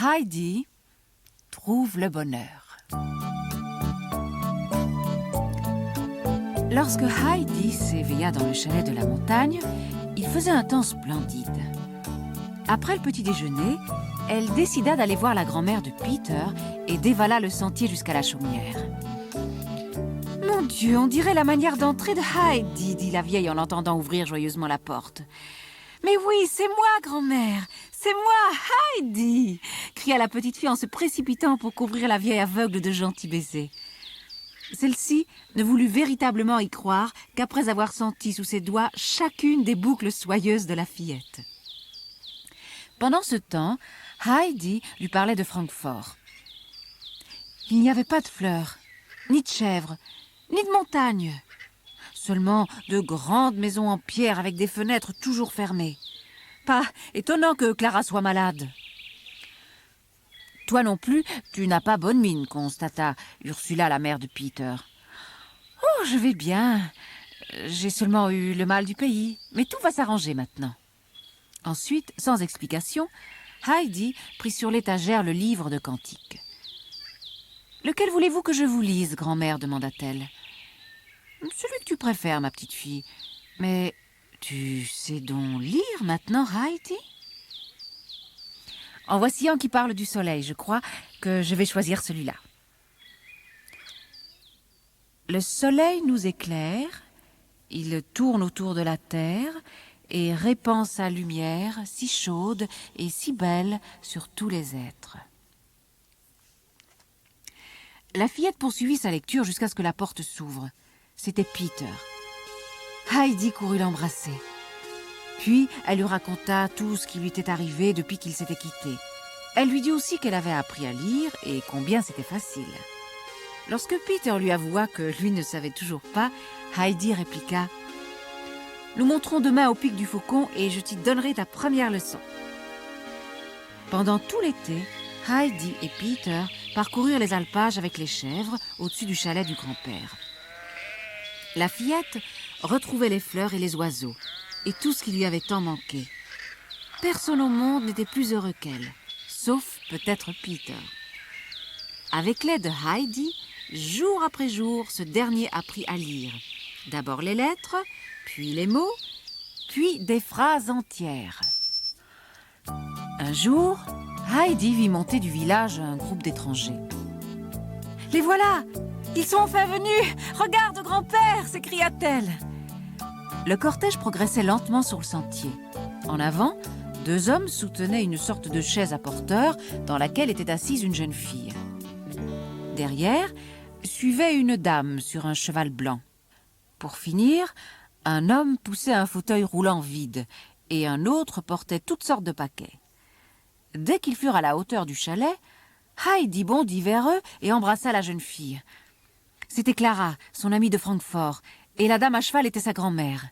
Heidi trouve le bonheur. Lorsque Heidi s'éveilla dans le chalet de la montagne, il faisait un temps splendide. Après le petit déjeuner, elle décida d'aller voir la grand-mère de Peter et dévala le sentier jusqu'à la chaumière. « Mon Dieu, on dirait la manière d'entrer de Heidi » dit la vieille en l'entendant ouvrir joyeusement la porte. « Mais oui, c'est moi, grand-mère, c'est moi, Heidi » cria la petite fille en se précipitant pour couvrir la vieille aveugle de gentils baisers. Celle-ci ne voulut véritablement y croire qu'après avoir senti sous ses doigts chacune des boucles soyeuses de la fillette. Pendant ce temps, Heidi lui parlait de Francfort. Il n'y avait pas de fleurs, ni de chèvres, ni de montagnes. Seulement de grandes maisons en pierre avec des fenêtres toujours fermées. Pas étonnant que Clara soit malade. Toi non plus, tu n'as pas bonne mine, constata Ursula, la mère de Peter. Oh, je vais bien. J'ai seulement eu le mal du pays, mais tout va s'arranger maintenant. Ensuite, sans explication, Heidi prit sur l'étagère le livre de cantiques. « Lequel voulez-vous que je vous lise, grand-mère » demanda-t-elle. « Celui que tu préfères, ma petite fille. Mais tu sais donc lire maintenant, Heidi ?» En voici un qui parle du soleil. Je crois que je vais choisir celui-là. Le soleil nous éclaire, il tourne autour de la terre et répand sa lumière si chaude et si belle sur tous les êtres. La fillette poursuivit sa lecture jusqu'à ce que la porte s'ouvre. C'était Peter. Heidi courut l'embrasser. Puis, elle lui raconta tout ce qui lui était arrivé depuis qu'ils s'étaient quittés. Elle lui dit aussi qu'elle avait appris à lire et combien c'était facile. Lorsque Peter lui avoua que lui ne savait toujours pas, Heidi répliqua « Nous monterons demain au pic du Faucon et je t'y donnerai ta première leçon. » Pendant tout l'été, Heidi et Peter parcoururent les alpages avec les chèvres au-dessus du chalet du grand-père. La fillette retrouvait les fleurs et les oiseaux et tout ce qui lui avait tant manqué. Personne au monde n'était plus heureux qu'elle, sauf peut-être Peter. Avec l'aide de Heidi, jour après jour, ce dernier apprit à lire. D'abord les lettres, puis les mots, puis des phrases entières. Un jour, Heidi vit monter du village un groupe d'étrangers. « Les voilà! Ils sont enfin venus! Regarde, grand-père !» s'écria-t-elle. Le cortège progressait lentement sur le sentier. En avant, 2 hommes soutenaient une sorte de chaise à porteur dans laquelle était assise une jeune fille. Derrière, suivait une dame sur un cheval blanc. Pour finir, un homme poussait un fauteuil roulant vide et un autre portait toutes sortes de paquets. Dès qu'ils furent à la hauteur du chalet, Heidi bondit vers eux et embrassa la jeune fille. C'était Clara, son amie de Francfort, et la dame à cheval était sa grand-mère.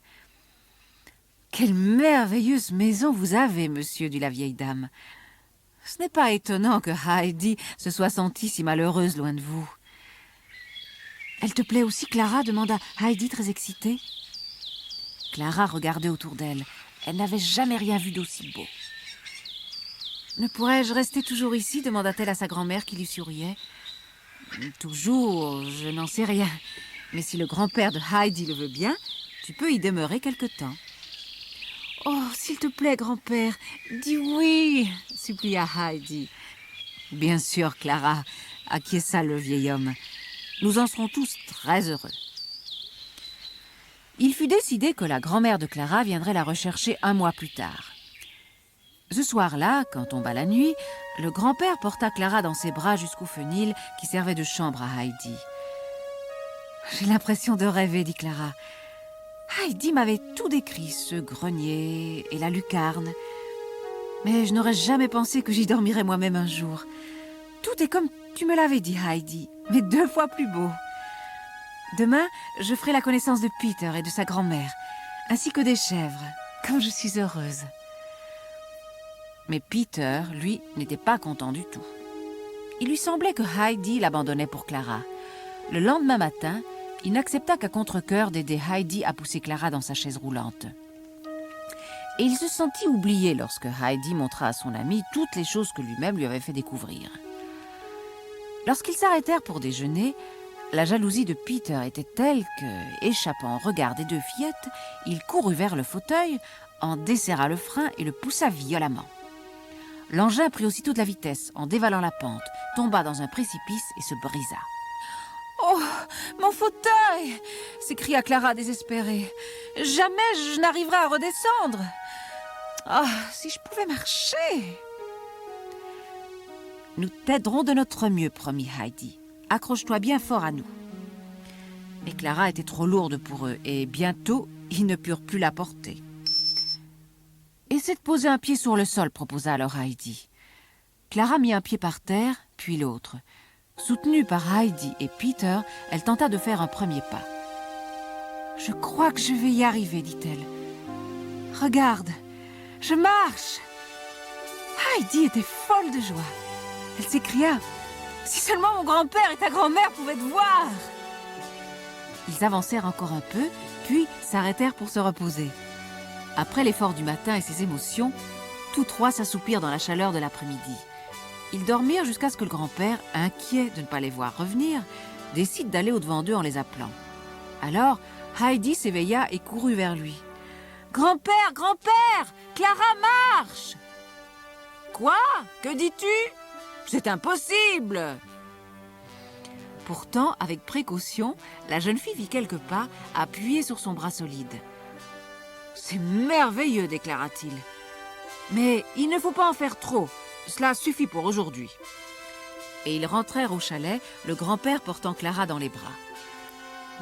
« Quelle merveilleuse maison vous avez, monsieur » dit la vieille dame. « Ce n'est pas étonnant que Heidi se soit sentie si malheureuse loin de vous. »« Elle te plaît aussi, Clara » demanda Heidi très excitée. Clara regardait autour d'elle. Elle n'avait jamais rien vu d'aussi beau. « Ne pourrais-je rester toujours ici » demanda-t-elle à sa grand-mère qui lui souriait. « Toujours, je n'en sais rien. Mais si le grand-père de Heidi le veut bien, tu peux y demeurer quelque temps. »« Oh, s'il te plaît, grand-père, dis oui » supplia Heidi. « Bien sûr, Clara » acquiesça le vieil homme. « Nous en serons tous très heureux. » Il fut décidé que la grand-mère de Clara viendrait la rechercher 1 mois plus tard. Ce soir-là, quand tomba la nuit, le grand-père porta Clara dans ses bras jusqu'au fenil qui servait de chambre à Heidi. « J'ai l'impression de rêver, » dit Clara. « Heidi m'avait tout décrit, ce grenier et la lucarne. Mais je n'aurais jamais pensé que j'y dormirais moi-même un jour. Tout est comme tu me l'avais dit, Heidi, mais 2 fois plus beau. Demain, je ferai la connaissance de Peter et de sa grand-mère, ainsi que des chèvres, comme je suis heureuse. » Mais Peter, lui, n'était pas content du tout. Il lui semblait que Heidi l'abandonnait pour Clara. Le lendemain matin, il n'accepta qu'à contre-cœur d'aider Heidi à pousser Clara dans sa chaise roulante. Et il se sentit oublié lorsque Heidi montra à son ami toutes les choses que lui-même lui avait fait découvrir. Lorsqu'ils s'arrêtèrent pour déjeuner, la jalousie de Peter était telle que, échappant au regard des deux fillettes, il courut vers le fauteuil, en desserra le frein et le poussa violemment. L'engin prit aussitôt de la vitesse en dévalant la pente, tomba dans un précipice et se brisa. « Oh, mon fauteuil !» s'écria Clara désespérée. « Jamais je n'arriverai à redescendre !»« Ah, si je pouvais marcher !»« Nous t'aiderons de notre mieux, promit Heidi. Accroche-toi bien fort à nous. » Mais Clara était trop lourde pour eux et bientôt, ils ne purent plus la porter. « Essaie de poser un pied sur le sol, proposa alors Heidi. Clara mit un pied par terre, puis l'autre. Soutenue par Heidi et Peter, elle tenta de faire un premier pas. « Je crois que je vais y arriver, dit-elle. Regarde, je marche !» Heidi était folle de joie. Elle s'écria « Si seulement mon grand-père et ta grand-mère pouvaient te voir !» Ils avancèrent encore un peu, puis s'arrêtèrent pour se reposer. Après l'effort du matin et ses émotions, tous trois s'assoupirent dans la chaleur de l'après-midi. Ils dormirent jusqu'à ce que le grand-père, inquiet de ne pas les voir revenir, décide d'aller au-devant d'eux en les appelant. Alors, Heidi s'éveilla et courut vers lui. « Grand-père, grand-père, Clara marche !»« Quoi? Que dis-tu? C'est impossible !» Pourtant, avec précaution, la jeune fille fit quelques pas, appuyée sur son bras solide. « C'est merveilleux, déclara-t-il. Mais il ne faut pas en faire trop. Cela suffit pour aujourd'hui. » Et ils rentrèrent au chalet, le grand-père portant Clara dans les bras.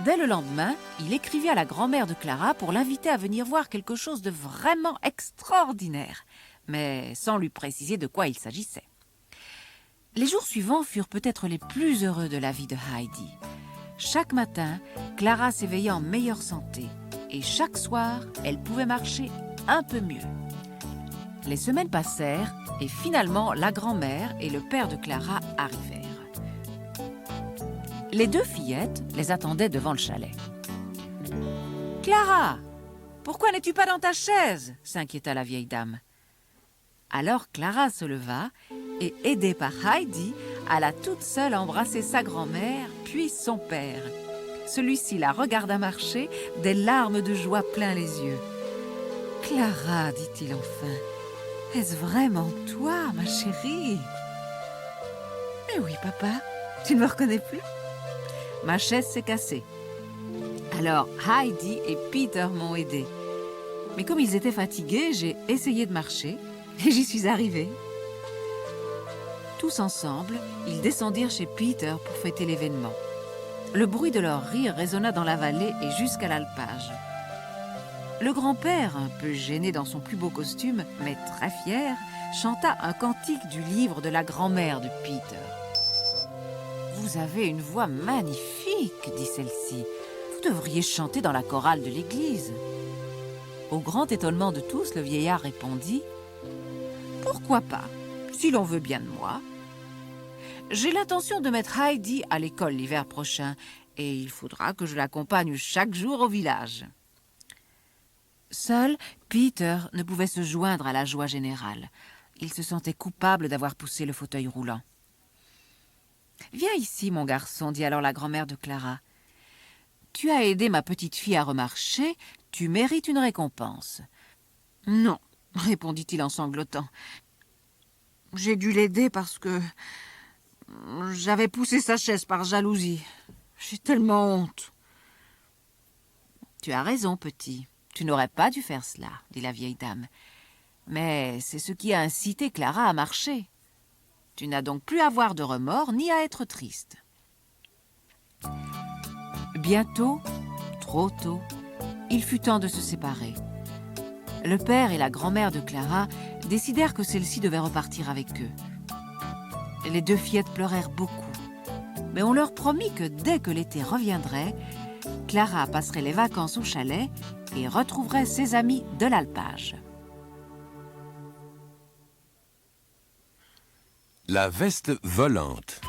Dès le lendemain, il écrivit à la grand-mère de Clara pour l'inviter à venir voir quelque chose de vraiment extraordinaire, mais sans lui préciser de quoi il s'agissait. Les jours suivants furent peut-être les plus heureux de la vie de Heidi. Chaque matin, Clara s'éveillait en meilleure santé, et chaque soir, elle pouvait marcher un peu mieux. Les semaines passèrent, et finalement, la grand-mère et le père de Clara arrivèrent. Les deux fillettes les attendaient devant le chalet. « Clara, pourquoi n'es-tu pas dans ta chaise ?» s'inquiéta la vieille dame. Alors Clara se leva et, aidée par Heidi, alla toute seule embrasser sa grand-mère, puis son père. Celui-ci la regarda marcher, des larmes de joie plein les yeux. « Clara, dit-il enfin, est-ce vraiment toi, ma chérie ?»« Mais oui, papa, tu ne me reconnais plus ?» Ma chaise s'est cassée. Alors Heidi et Peter m'ont aidée. Mais comme ils étaient fatigués, j'ai essayé de marcher et j'y suis arrivée. Tous ensemble, ils descendirent chez Peter pour fêter l'événement. Le bruit de leur rire résonna dans la vallée et jusqu'à l'alpage. Le grand-père, un peu gêné dans son plus beau costume, mais très fier, chanta un cantique du livre de la grand-mère de Peter. « Vous avez une voix magnifique, dit celle-ci. Vous devriez chanter dans la chorale de l'église. » Au grand étonnement de tous, le vieillard répondit « Pourquoi pas, si l'on veut bien de moi. J'ai l'intention de mettre Heidi à l'école l'hiver prochain et il faudra que je l'accompagne chaque jour au village. » Seul, Peter ne pouvait se joindre à la joie générale. Il se sentait coupable d'avoir poussé le fauteuil roulant. « Viens ici, mon garçon, dit alors la grand-mère de Clara. Tu as aidé ma petite fille à remarcher, tu mérites une récompense. »« Non, répondit-il en sanglotant. J'ai dû l'aider parce que j'avais poussé sa chaise par jalousie. J'ai tellement honte. »« Tu as raison, petit. Tu n'aurais pas dû faire cela, dit la vieille dame. Mais c'est ce qui a incité Clara à marcher. Tu n'as donc plus à avoir de remords ni à être triste. » Bientôt, trop tôt, il fut temps de se séparer. Le père et la grand-mère de Clara décidèrent que celle-ci devait repartir avec eux. Les deux fillettes pleurèrent beaucoup, mais on leur promit que dès que l'été reviendrait, Clara passerait les vacances au chalet et retrouverait ses amis de l'alpage. La veste volante.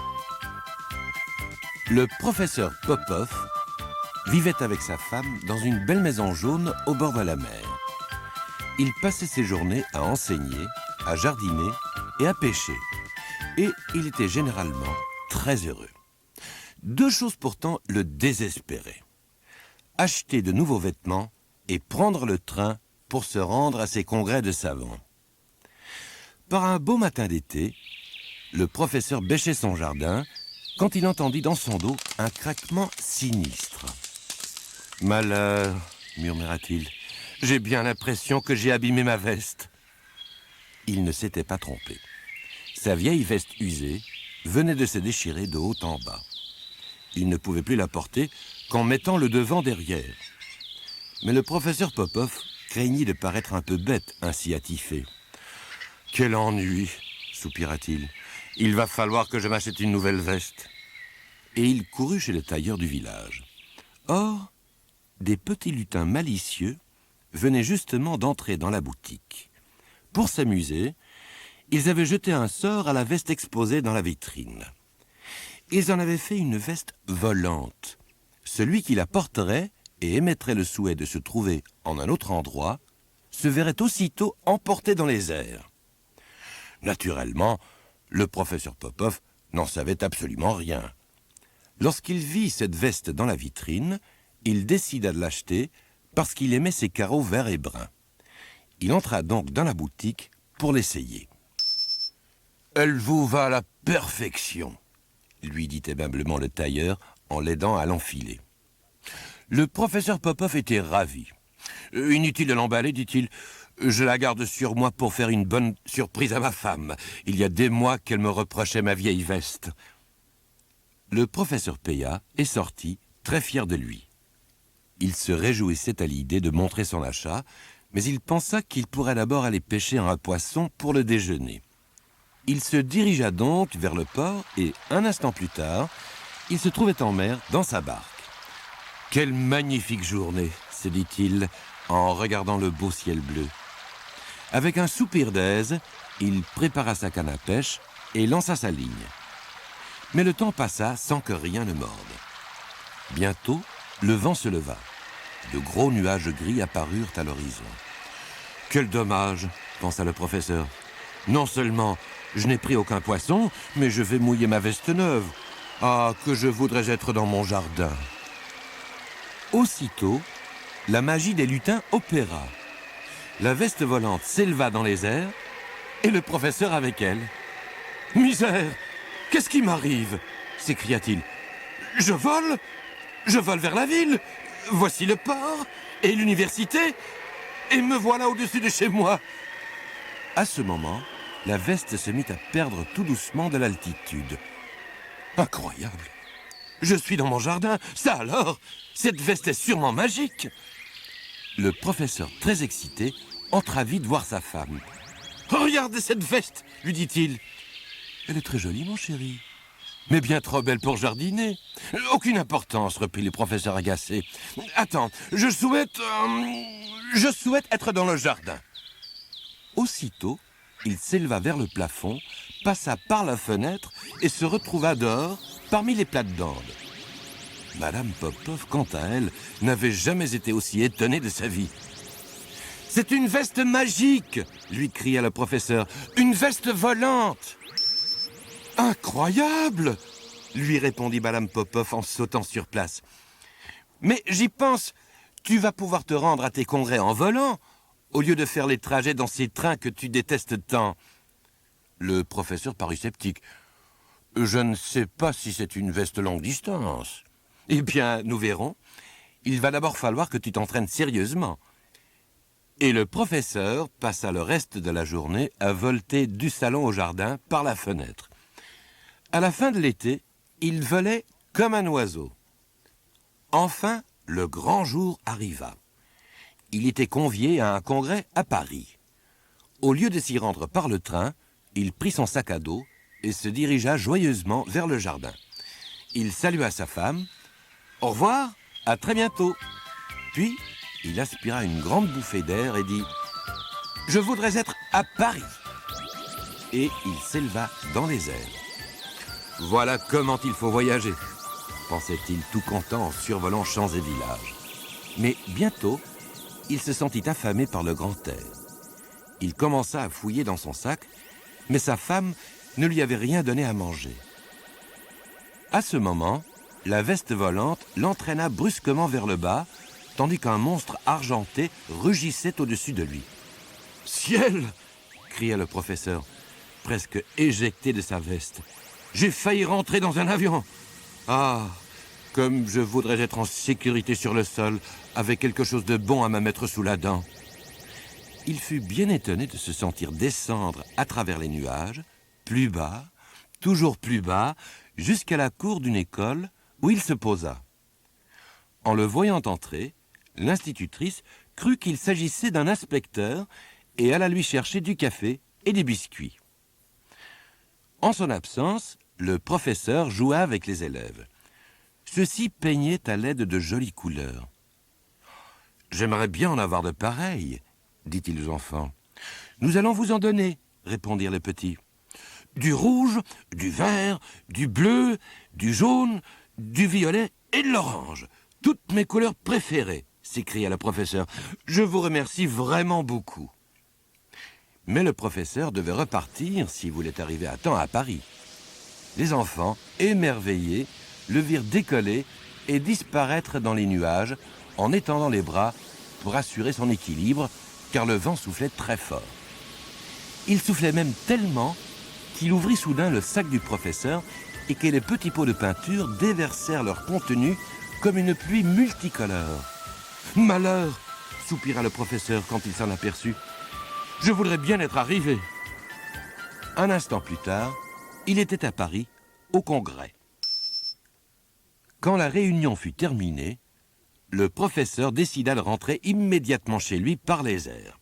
Le professeur Popov vivait avec sa femme dans une belle maison jaune au bord de la mer. il passait ses journées à enseigner, à jardiner et à pêcher. Et il était généralement très heureux. Deux choses pourtant le désespéraient. Acheter de nouveaux vêtements et prendre le train pour se rendre à ses congrès de savants. Par un beau matin d'été, le professeur bêchait son jardin quand il entendit dans son dos un craquement sinistre. « Malheur !» murmura-t-il. « J'ai bien l'impression que j'ai abîmé ma veste. » Il ne s'était pas trompé. Sa vieille veste usée venait de se déchirer de haut en bas. Il ne pouvait plus la porter qu'en mettant le devant derrière. Mais le professeur Popov craignit de paraître un peu bête ainsi attifé. « Quel ennui !» soupira-t-il. « Il va falloir que je m'achète une nouvelle veste. » Et il courut chez le tailleur du village. Or, des petits lutins malicieux venaient justement d'entrer dans la boutique. Pour s'amuser, ils avaient jeté un sort à la veste exposée dans la vitrine. Ils en avaient fait une veste volante. Celui qui la porterait et émettrait le souhait de se trouver en un autre endroit se verrait aussitôt emporté dans les airs. Naturellement, le professeur Popov n'en savait absolument rien. Lorsqu'il vit cette veste dans la vitrine, il décida de l'acheter parce qu'il aimait ses carreaux verts et bruns. Il entra donc dans la boutique pour l'essayer. « Elle vous va à la perfection !» lui dit aimablement le tailleur en l'aidant à l'enfiler. Le professeur Popov était ravi. « Inutile de l'emballer, dit-il. Je la garde sur moi pour faire une bonne surprise à ma femme. Il y a des mois qu'elle me reprochait ma vieille veste. » Le professeur paya et sortit, très fier de lui. Il se réjouissait à l'idée de montrer son achat, mais il pensa qu'il pourrait d'abord aller pêcher un poisson pour le déjeuner. Il se dirigea donc vers le port et, un instant plus tard, il se trouvait en mer dans sa barque. « Quelle magnifique journée !» se dit-il en regardant le beau ciel bleu. Avec un soupir d'aise, il prépara sa canne à pêche et lança sa ligne. Mais le temps passa sans que rien ne morde. Bientôt, le vent se leva. De gros nuages gris apparurent à l'horizon. « Quel dommage !» pensa le professeur. « Non seulement je n'ai pris aucun poisson, mais je vais mouiller ma veste neuve. Ah, que je voudrais être dans mon jardin !» Aussitôt, la magie des lutins opéra. La veste volante s'éleva dans les airs et le professeur avec elle. « Misère ! Qu'est-ce qui m'arrive ?» s'écria-t-il. « Je vole vers la ville. Voici le port et l'université, et me voilà au-dessus de chez moi. » À ce moment, la veste se mit à perdre tout doucement de l'altitude. « Incroyable! Je suis dans mon jardin, ça alors! Cette veste est sûrement magique !» Le professeur, très excité, entra vite voir sa femme. « Regarde cette veste !» lui dit-il. « Elle est très jolie, mon chéri. Mais bien trop belle pour jardiner. »« Aucune importance, reprit le professeur agacé. Attends, je souhaite être dans le jardin. » Aussitôt, il s'éleva vers le plafond, passa par la fenêtre et se retrouva dehors, parmi les plates-bandes. Madame Popov, quant à elle, n'avait jamais été aussi étonnée de sa vie. « C'est une veste magique !» lui cria le professeur. « Une veste volante !»« Incroyable !» lui répondit Madame Popov en sautant sur place. « Mais j'y pense, tu vas pouvoir te rendre à tes congrès en volant, au lieu de faire les trajets dans ces trains que tu détestes tant. » Le professeur parut sceptique. « Je ne sais pas si c'est une veste longue distance. » « Eh bien, nous verrons. Il va d'abord falloir que tu t'entraînes sérieusement. » Et le professeur passa le reste de la journée à volter du salon au jardin par la fenêtre. À la fin de l'été, il volait comme un oiseau. Enfin, le grand jour arriva. Il était convié à un congrès à Paris. Au lieu de s'y rendre par le train, il prit son sac à dos et se dirigea joyeusement vers le jardin. Il salua sa femme. « Au revoir, à très bientôt !» Puis, il aspira une grande bouffée d'air et dit « Je voudrais être à Paris !» Et il s'éleva dans les airs. « Voilà comment il faut voyager !» pensait-il tout content en survolant champs et villages. Mais bientôt, il se sentit affamé par le grand air. Il commença à fouiller dans son sac, mais sa femme ne lui avait rien donné à manger. À ce moment, la veste volante l'entraîna brusquement vers le bas, tandis qu'un monstre argenté rugissait au-dessus de lui. « Ciel !» cria le professeur, presque éjecté de sa veste. « J'ai failli rentrer dans un avion. Ah, comme je voudrais être en sécurité sur le sol, avec quelque chose de bon à me mettre sous la dent. » Il fut bien étonné de se sentir descendre à travers les nuages, plus bas, toujours plus bas, jusqu'à la cour d'une école où il se posa. En le voyant entrer, l'institutrice crut qu'il s'agissait d'un inspecteur et alla lui chercher du café et des biscuits. En son absence, le professeur joua avec les élèves. Ceux-ci peignaient à l'aide de jolies couleurs. « J'aimerais bien en avoir de pareils, » dit-il aux enfants. « Nous allons vous en donner, » répondirent les petits. « Du rouge, du vert, du bleu, du jaune, du violet et de l'orange. Toutes mes couleurs préférées, » s'écria le professeur. « Je vous remercie vraiment beaucoup. » Mais le professeur devait repartir s'il voulait arriver à temps à Paris. Les enfants, émerveillés, le virent décoller et disparaître dans les nuages en étendant les bras pour assurer son équilibre, car le vent soufflait très fort. Il soufflait même tellement qu'il ouvrit soudain le sac du professeur et que les petits pots de peinture déversèrent leur contenu comme une pluie multicolore. « Malheur !» soupira le professeur quand il s'en aperçut. « Je voudrais bien être arrivé. » Un instant plus tard, il était à Paris, au Congrès. Quand la réunion fut terminée, le professeur décida de rentrer immédiatement chez lui par les airs.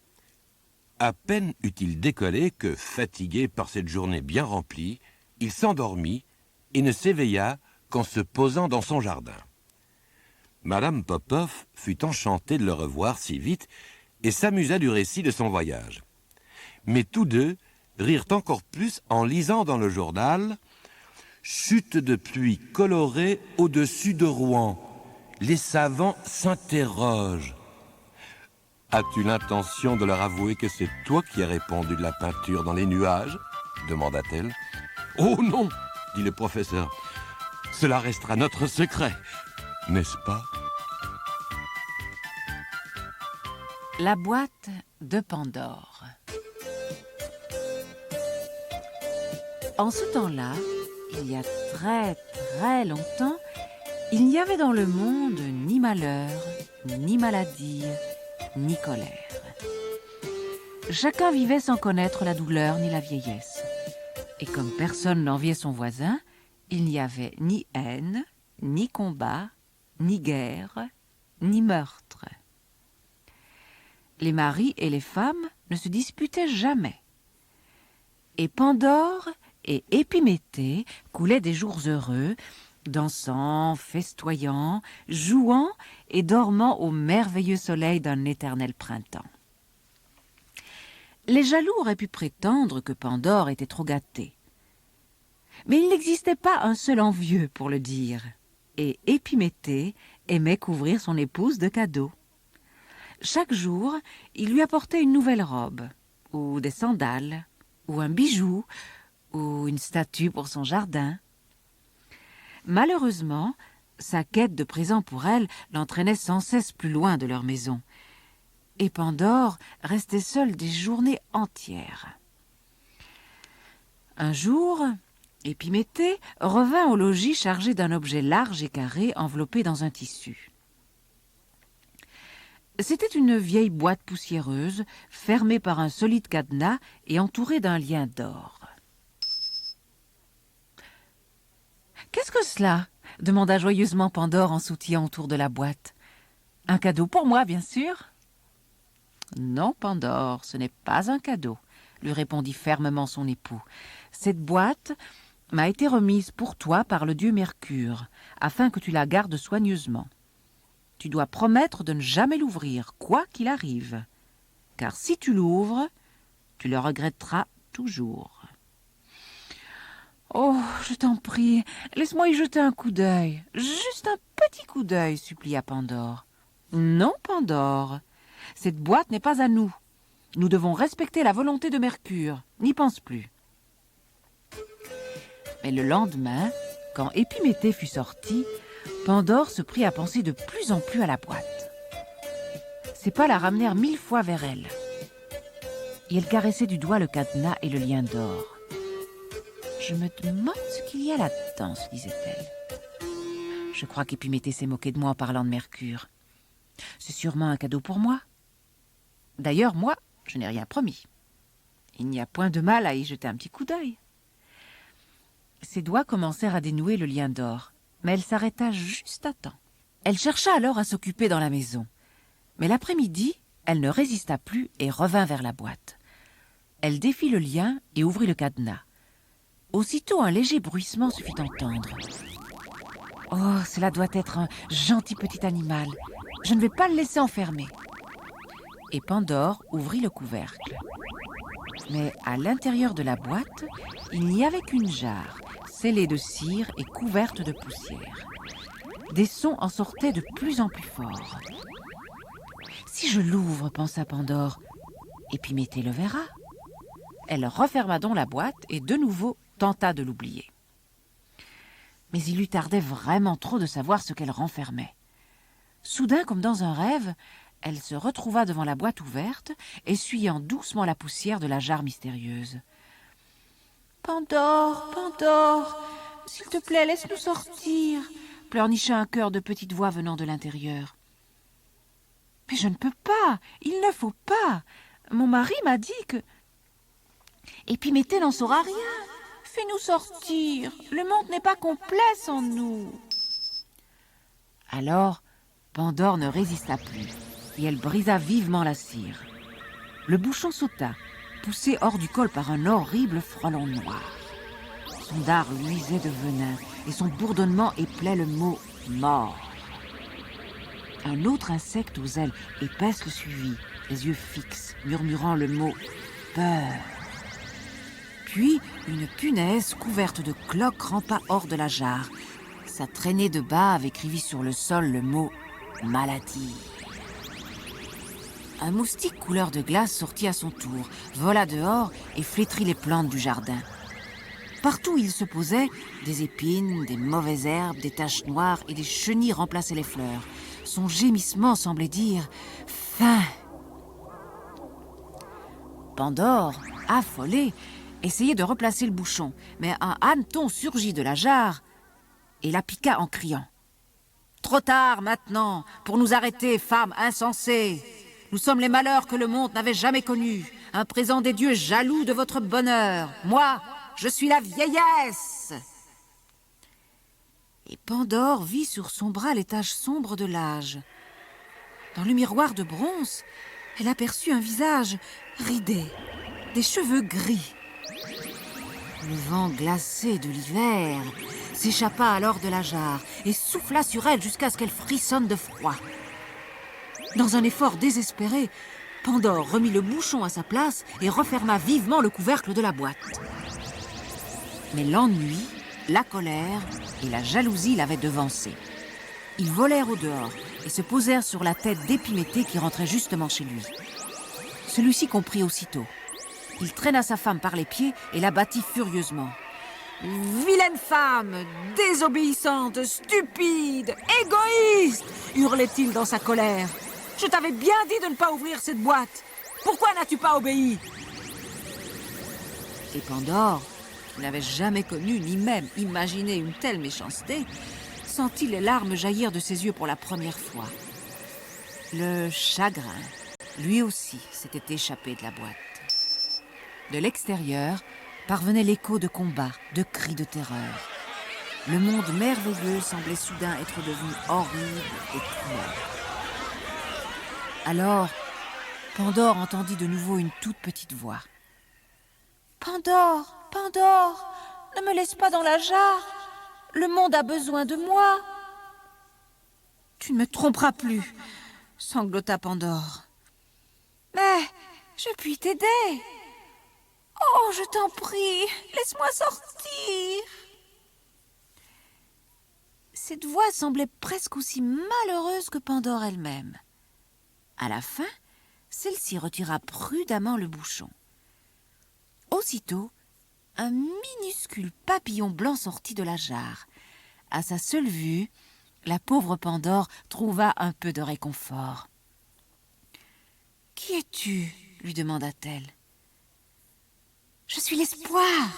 À peine eut-il décollé que, fatigué par cette journée bien remplie, il s'endormit et ne s'éveilla qu'en se posant dans son jardin. Madame Popov fut enchantée de le revoir si vite et s'amusa du récit de son voyage. Mais tous deux rirent encore plus en lisant dans le journal « Chute de pluie colorée au-dessus de Rouen. Les savants s'interrogent. » « As-tu l'intention de leur avouer que c'est toi qui as répandu de la peinture dans les nuages ?» demanda-t-elle. « Oh non !» dit le professeur. « Cela restera notre secret, n'est-ce pas ?» La boîte de Pandore. En ce temps-là, il y a très très longtemps, il n'y avait dans le monde ni malheur, ni maladie, ni colère. Chacun vivait sans connaître la douleur ni la vieillesse. Et comme personne n'enviait son voisin, il n'y avait ni haine, ni combat, ni guerre, ni meurtre. Les maris et les femmes ne se disputaient jamais. Et Pandore et Épiméthée coulaient des jours heureux, dansant, festoyant, jouant et dormant au merveilleux soleil d'un éternel printemps. Les jaloux auraient pu prétendre que Pandore était trop gâtée. Mais il n'existait pas un seul envieux pour le dire, et Épiméthée aimait couvrir son épouse de cadeaux. Chaque jour, il lui apportait une nouvelle robe, ou des sandales, ou un bijou, ou une statue pour son jardin. Malheureusement, sa quête de présents pour elle l'entraînait sans cesse plus loin de leur maison. Et Pandore restait seule des journées entières. Un jour, Épiméthée revint au logis chargé d'un objet large et carré enveloppé dans un tissu. C'était une vieille boîte poussiéreuse, fermée par un solide cadenas et entourée d'un lien d'or. « Qu'est-ce que cela ?» demanda joyeusement Pandore en sautillant autour de la boîte. « Un cadeau pour moi, bien sûr !»« Non, Pandore, ce n'est pas un cadeau, » lui répondit fermement son époux. « Cette boîte m'a été remise pour toi par le dieu Mercure, afin que tu la gardes soigneusement. Tu dois promettre de ne jamais l'ouvrir, quoi qu'il arrive, car si tu l'ouvres, tu le regretteras toujours. » « Oh, je t'en prie, laisse-moi y jeter un coup d'œil, juste un petit coup d'œil, » supplia Pandore. « Non, Pandore, cette boîte n'est pas à nous. Nous devons respecter la volonté de Mercure. N'y pense plus. » Mais le lendemain, quand Épiméthée fut sortie, Pandore se prit à penser de plus en plus à la boîte. Ses pas la ramenèrent 1000 fois vers elle. Et elle caressait du doigt le cadenas et le lien d'or. « Je me demande ce qu'il y a là-dedans, » se disait-elle. « Je crois qu'Épiméthée s'est moquée de moi en parlant de Mercure. C'est sûrement un cadeau pour moi. D'ailleurs, moi, je n'ai rien promis. Il n'y a point de mal à y jeter un petit coup d'œil. » Ses doigts commencèrent à dénouer le lien d'or, mais elle s'arrêta juste à temps. Elle chercha alors à s'occuper dans la maison. Mais l'après-midi, elle ne résista plus et revint vers la boîte. Elle défit le lien et ouvrit le cadenas. Aussitôt, un léger bruissement se fit entendre. « Oh, cela doit être un gentil petit animal. Je ne vais pas le laisser enfermer. » Et Pandore ouvrit le couvercle. Mais à l'intérieur de la boîte, il n'y avait qu'une jarre, scellée de cire et couverte de poussière. Des sons en sortaient de plus en plus forts. « Si je l'ouvre, pensa Pandore, Épiméthée le verra. » Elle referma donc la boîte et de nouveau tenta de l'oublier. Mais il lui tardait vraiment trop de savoir ce qu'elle renfermait. Soudain, comme dans un rêve, elle se retrouva devant la boîte ouverte, essuyant doucement la poussière de la jarre mystérieuse. « Pandore, Pandore, s'il te plaît, laisse-nous sortir !» pleurnicha un chœur de petites voix venant de l'intérieur. « Mais je ne peux pas, il ne faut pas. Mon mari m'a dit que... » « Épiméthée n'en saura rien. Fais-nous sortir. Le monde n'est pas complet sans nous. » Alors, Pandore ne résista plus et elle brisa vivement la cire. Le bouchon sauta, poussé hors du col par un horrible frelon noir. Son dard luisait de venin et son bourdonnement éplait le mot « mort ». Un autre insecte aux ailes épaisses le suivit, les yeux fixes, murmurant le mot « peur ». Puis, une punaise couverte de cloques rampa hors de la jarre. Sa traînée de bave écrivit sur le sol le mot « maladie ». Un moustique couleur de glace sortit à son tour, vola dehors et flétrit les plantes du jardin. Partout où il se posait, des épines, des mauvaises herbes, des taches noires et des chenilles remplaçaient les fleurs. Son gémissement semblait dire « faim ». Pandore, affolée, essayait de replacer le bouchon, mais un hanneton surgit de la jarre et la piqua en criant. « Trop tard maintenant pour nous arrêter, femme insensée. Nous sommes les malheurs que le monde n'avait jamais connus, un présent des dieux jaloux de votre bonheur. Moi, je suis la vieillesse !» Et Pandore vit sur son bras les taches sombres de l'âge. Dans le miroir de bronze, elle aperçut un visage ridé, des cheveux gris. Le vent glacé de l'hiver s'échappa alors de la jarre et souffla sur elle jusqu'à ce qu'elle frissonne de froid. Dans un effort désespéré, Pandore remit le bouchon à sa place et referma vivement le couvercle de la boîte. Mais l'ennui, la colère et la jalousie l'avaient devancé. Ils volèrent au dehors et se posèrent sur la tête d'Épiméthée qui rentrait justement chez lui. Celui-ci comprit aussitôt. Il traîna sa femme par les pieds et la battit furieusement. « Vilaine femme, désobéissante, stupide, égoïste !» hurlait-il dans sa colère. « Je t'avais bien dit de ne pas ouvrir cette boîte. Pourquoi n'as-tu pas obéi ?» Et Pandore, qui n'avait jamais connu ni même imaginé une telle méchanceté, sentit les larmes jaillir de ses yeux pour la première fois. Le chagrin, lui aussi, s'était échappé de la boîte. De l'extérieur parvenait l'écho de combats, de cris de terreur. Le monde merveilleux semblait soudain être devenu horrible et cruel. Alors, Pandore entendit de nouveau une toute petite voix. « Pandore, Pandore, ne me laisse pas dans la jarre. Le monde a besoin de moi. »« Tu ne me tromperas plus, » sanglota Pandore. « Mais je puis t'aider. Oh, je t'en prie, laisse-moi sortir. » Cette voix semblait presque aussi malheureuse que Pandore elle-même. À la fin, Celle-ci retira prudemment le bouchon. Aussitôt, un minuscule papillon blanc sortit de la jarre. À sa seule vue, la pauvre Pandore trouva un peu de réconfort. « Qui es-tu » lui demanda-t-elle. « Je suis l'espoir »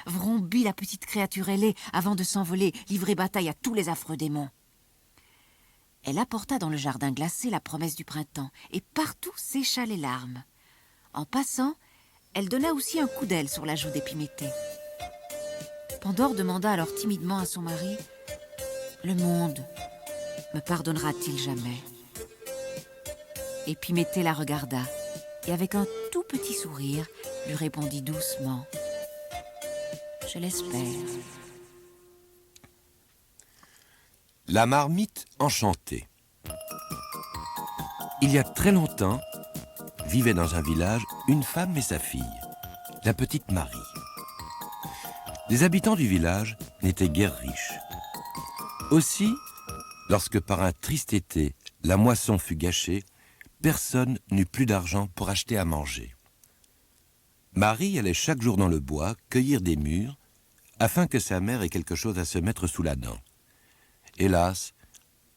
vrombit la petite créature ailée avant de s'envoler, livrer bataille à tous les affreux démons. Elle apporta dans le jardin glacé la promesse du printemps, et partout sécha les larmes. En passant, elle donna aussi un coup d'aile sur la joue d'Épiméthée. Pandore demanda alors timidement à son mari « Le monde me pardonnera-t-il jamais ?» Épiméthée la regarda et avec un tout petit sourire lui répondit doucement « Je l'espère. » La marmite enchantée. Il y a très longtemps, vivait dans un village une femme et sa fille, la petite Marie. Les habitants du village n'étaient guère riches. Aussi, lorsque par un triste été, la moisson fut gâchée, personne n'eut plus d'argent pour acheter à manger. Marie allait chaque jour dans le bois cueillir des mûres afin que sa mère ait quelque chose à se mettre sous la dent. Hélas,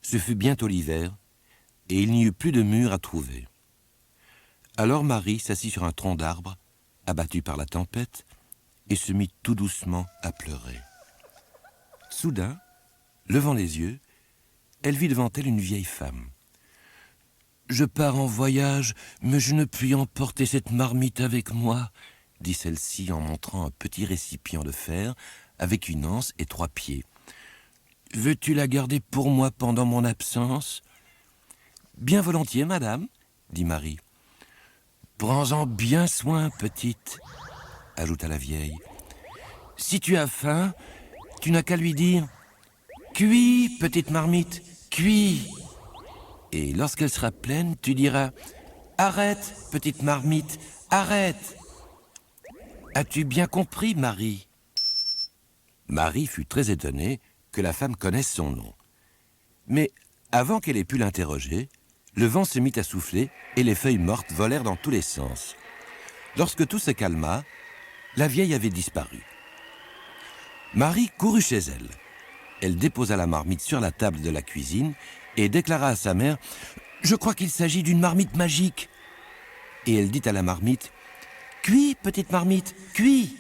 ce fut bientôt l'hiver et il n'y eut plus de mûres à trouver. Alors Marie s'assit sur un tronc d'arbre, abattu par la tempête, et se mit tout doucement à pleurer. Soudain, levant les yeux, elle vit devant elle une vieille femme. « Je pars en voyage, mais je ne puis emporter cette marmite avec moi, » dit celle-ci en montrant un petit récipient de fer avec une anse et 3 pieds. « Veux-tu la garder pour moi pendant mon absence ?»« Bien volontiers, madame, » dit Marie. « Prends-en bien soin, petite, » ajouta la vieille. « Si tu as faim, tu n'as qu'à lui dire « Cuis, petite marmite, cuis !» Et lorsqu'elle sera pleine, tu diras « Arrête, petite marmite, arrête !» As-tu bien compris, Marie ? Marie fut très étonnée que la femme connaisse son nom. Mais avant qu'elle ait pu l'interroger, le vent se mit à souffler et les feuilles mortes volèrent dans tous les sens. Lorsque tout se calma, la vieille avait disparu. Marie courut chez elle. Elle déposa la marmite sur la table de la cuisine et déclara à sa mère « Je crois qu'il s'agit d'une marmite magique !» Et elle dit à la marmite « Cuis, petite marmite, cuis !»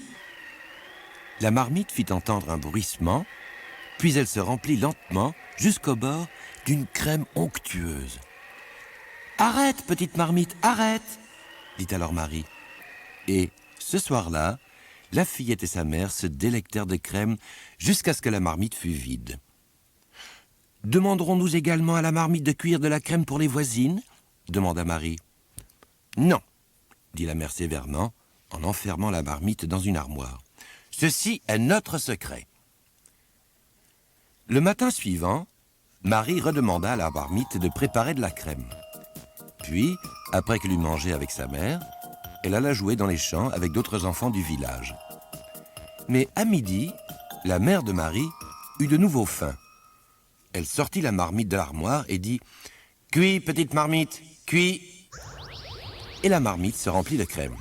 La marmite fit entendre un bruissement, puis elle se remplit lentement jusqu'au bord d'une crème onctueuse. « Arrête, petite marmite, arrête !» dit alors Marie. Et ce soir-là, la fillette et sa mère se délectèrent de crème jusqu'à ce que la marmite fût vide. « Demanderons-nous également à la marmite de cuire de la crème pour les voisines ?» demanda Marie. « Non, » dit la mère sévèrement, en enfermant la marmite dans une armoire. « Ceci est notre secret. » Le matin suivant, Marie redemanda à la marmite de préparer de la crème. Puis, après qu'elle eut mangé avec sa mère, elle alla jouer dans les champs avec d'autres enfants du village. Mais à midi, la mère de Marie eut de nouveau faim. Elle sortit la marmite de l'armoire et dit « Cuis, petite marmite, cuis !» Et la marmite se remplit de crème.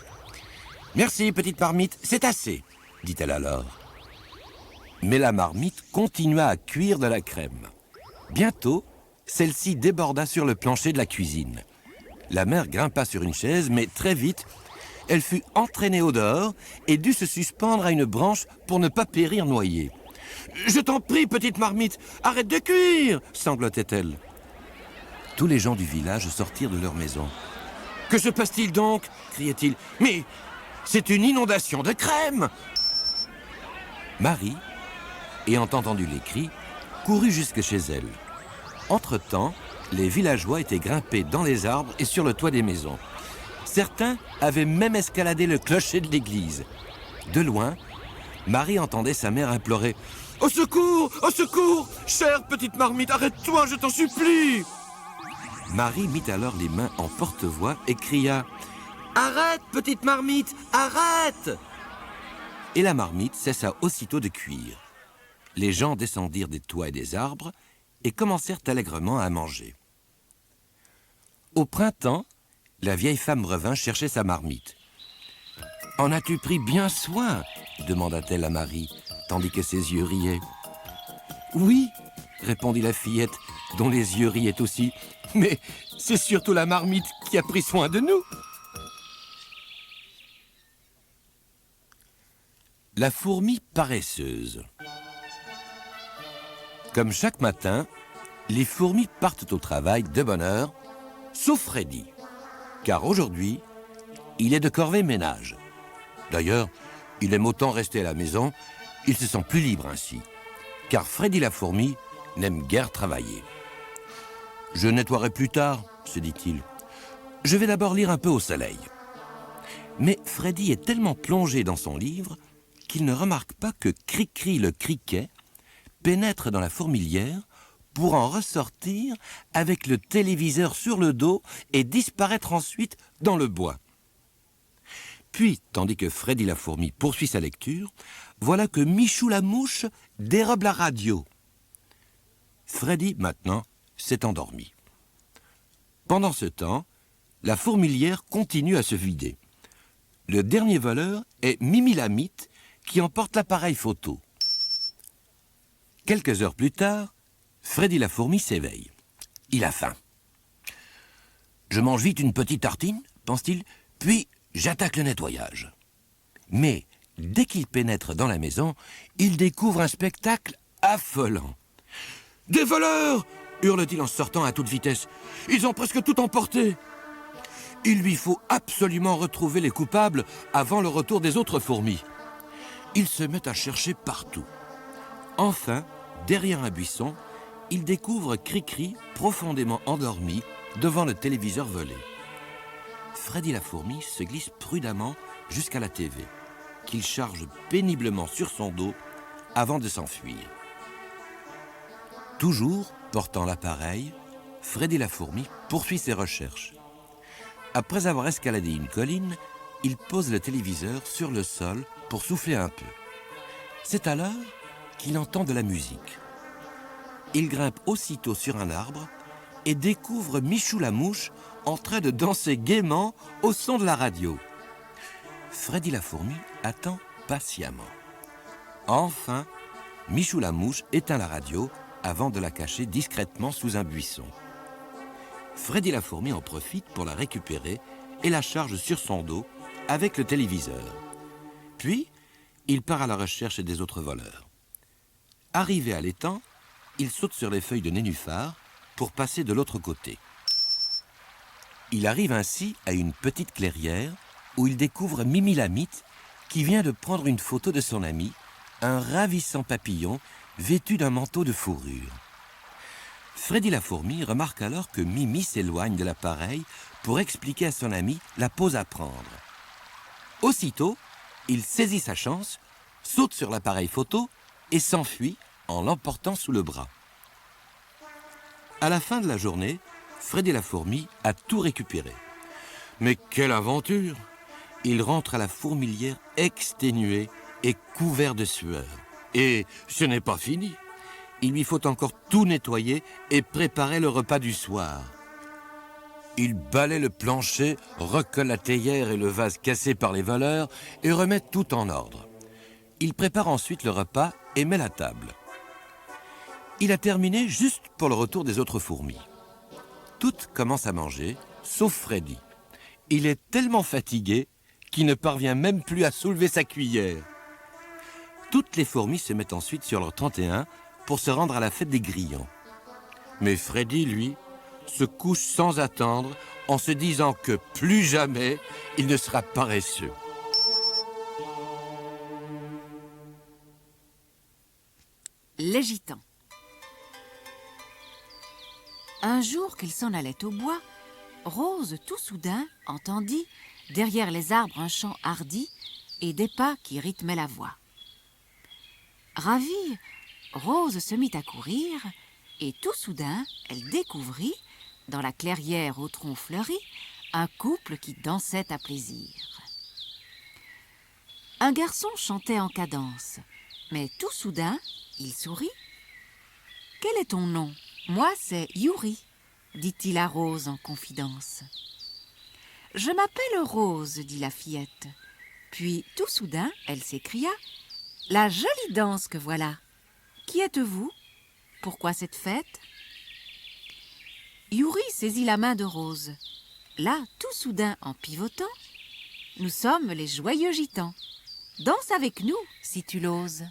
« Merci, petite marmite, c'est assez !» dit-elle alors. Mais la marmite continua à cuire de la crème. Bientôt, celle-ci déborda sur le plancher de la cuisine. La mère grimpa sur une chaise, mais très vite, elle fut entraînée au dehors et dut se suspendre à une branche pour ne pas périr noyée. « Je t'en prie, petite marmite, arrête de cuire !» sanglotait-elle. Tous les gens du village sortirent de leur maison. « Que se passe-t-il donc ?» criait-il. « Mais c'est une inondation de crème !» Marie, ayant entendu les cris, courut jusque chez elle. Entre-temps, les villageois étaient grimpés dans les arbres et sur le toit des maisons. Certains avaient même escaladé le clocher de l'église. De loin, Marie entendait sa mère implorer « Au secours! Au secours! Chère petite marmite, arrête-toi, je t'en supplie !» Marie mit alors les mains en porte-voix et cria « Arrête, petite marmite, arrête !» Et la marmite cessa aussitôt de cuire. Les gens descendirent des toits et des arbres et commencèrent allègrement à manger. Au printemps, la vieille femme revint chercher sa marmite. « En as-tu pris bien soin ?» demanda-t-elle à Marie, tandis que ses yeux riaient. « Oui, » répondit la fillette, dont les yeux riaient aussi. « Mais c'est surtout la marmite qui a pris soin de nous. » La fourmi paresseuse. Comme chaque matin, les fourmis partent au travail de bonne heure, sauf Freddy, car aujourd'hui, il est de corvée ménage. D'ailleurs, il aime autant rester à la maison, il se sent plus libre ainsi, car Freddy la fourmi n'aime guère travailler. « Je nettoierai plus tard, » se dit-il. « Je vais d'abord lire un peu au soleil. » Mais Freddy est tellement plongé dans son livre qu'il ne remarque pas que Cri-Cri le criquet pénètre dans la fourmilière pour en ressortir avec le téléviseur sur le dos et disparaître ensuite dans le bois. Puis, tandis que Freddy la fourmi poursuit sa lecture, voilà que Michou la mouche dérobe la radio. Freddy, maintenant, s'est endormi. Pendant ce temps, la fourmilière continue à se vider. Le dernier voleur est Mimi la mythe qui emporte l'appareil photo. Quelques heures plus tard, Freddy la fourmi s'éveille. Il a faim. « Je mange vite une petite tartine, pense-t-il, puis j'attaque le nettoyage. » Mais dès qu'il pénètre dans la maison, il découvre un spectacle affolant. « Des voleurs !» hurle-t-il en sortant à toute vitesse. « Ils ont presque tout emporté !» Il lui faut absolument retrouver les coupables avant le retour des autres fourmis. Il se met à chercher partout. Enfin, derrière un buisson, il découvre Cri-Cri profondément endormi devant le téléviseur volé. Freddy la fourmi se glisse prudemment jusqu'à la TV, qu'il charge péniblement sur son dos avant de s'enfuir. Toujours portant l'appareil, Freddy la fourmi poursuit ses recherches. Après avoir escaladé une colline, il pose le téléviseur sur le sol pour souffler un peu. C'est alors qu'il entend de la musique. Il grimpe aussitôt sur un arbre et découvre Michou la mouche en train de danser gaiement au son de la radio. Freddy la fourmi attend patiemment. Enfin, Michou la mouche éteint la radio avant de la cacher discrètement sous un buisson. Freddy la fourmi en profite pour la récupérer et la charge sur son dos avec le téléviseur. Puis, il part à la recherche des autres voleurs. Arrivé à l'étang, il saute sur les feuilles de nénuphar pour passer de l'autre côté. Il arrive ainsi à une petite clairière où il découvre Mimi la mythe qui vient de prendre une photo de son ami, un ravissant papillon vêtu d'un manteau de fourrure. Freddy la fourmi remarque alors que Mimi s'éloigne de l'appareil pour expliquer à son ami la pose à prendre. Aussitôt, il saisit sa chance, saute sur l'appareil photo et s'enfuit en l'emportant sous le bras. À la fin de la journée, Freddy la fourmi a tout récupéré. Mais quelle aventure! Il rentre à la fourmilière exténué et couvert de sueur. Et ce n'est pas fini. Il lui faut encore tout nettoyer et préparer le repas du soir. Il balaie le plancher, recolle la théière et le vase cassé par les voleurs et remet tout en ordre. Il prépare ensuite le repas et met la table. Il a terminé juste pour le retour des autres fourmis. Toutes commencent à manger, sauf Freddy. Il est tellement fatigué qu'il ne parvient même plus à soulever sa cuillère. Toutes les fourmis se mettent ensuite sur leur 31 pour se rendre à la fête des grillons. Mais Freddy, lui, se couche sans attendre en se disant que plus jamais il ne sera paresseux. Les gitans. Un jour qu'il s'en allait au bois, Rose tout soudain entendit derrière les arbres un chant hardi et des pas qui rythmaient la voix. Ravie, Rose se mit à courir et tout soudain, elle découvrit, dans la clairière au tronc fleuri, un couple qui dansait à plaisir. Un garçon chantait en cadence, mais tout soudain, il sourit. « Quel est ton nom ? Moi, c'est Yuri, dit-il à Rose en confidence. « Je m'appelle Rose, dit la fillette. Puis, tout soudain, elle s'écria « La jolie danse que voilà! Qui êtes-vous? Pourquoi cette fête ?» Youri saisit la main de Rose. Là, tout soudain, en pivotant, « Nous sommes les joyeux gitans. Danse avec nous, si tu l'oses. »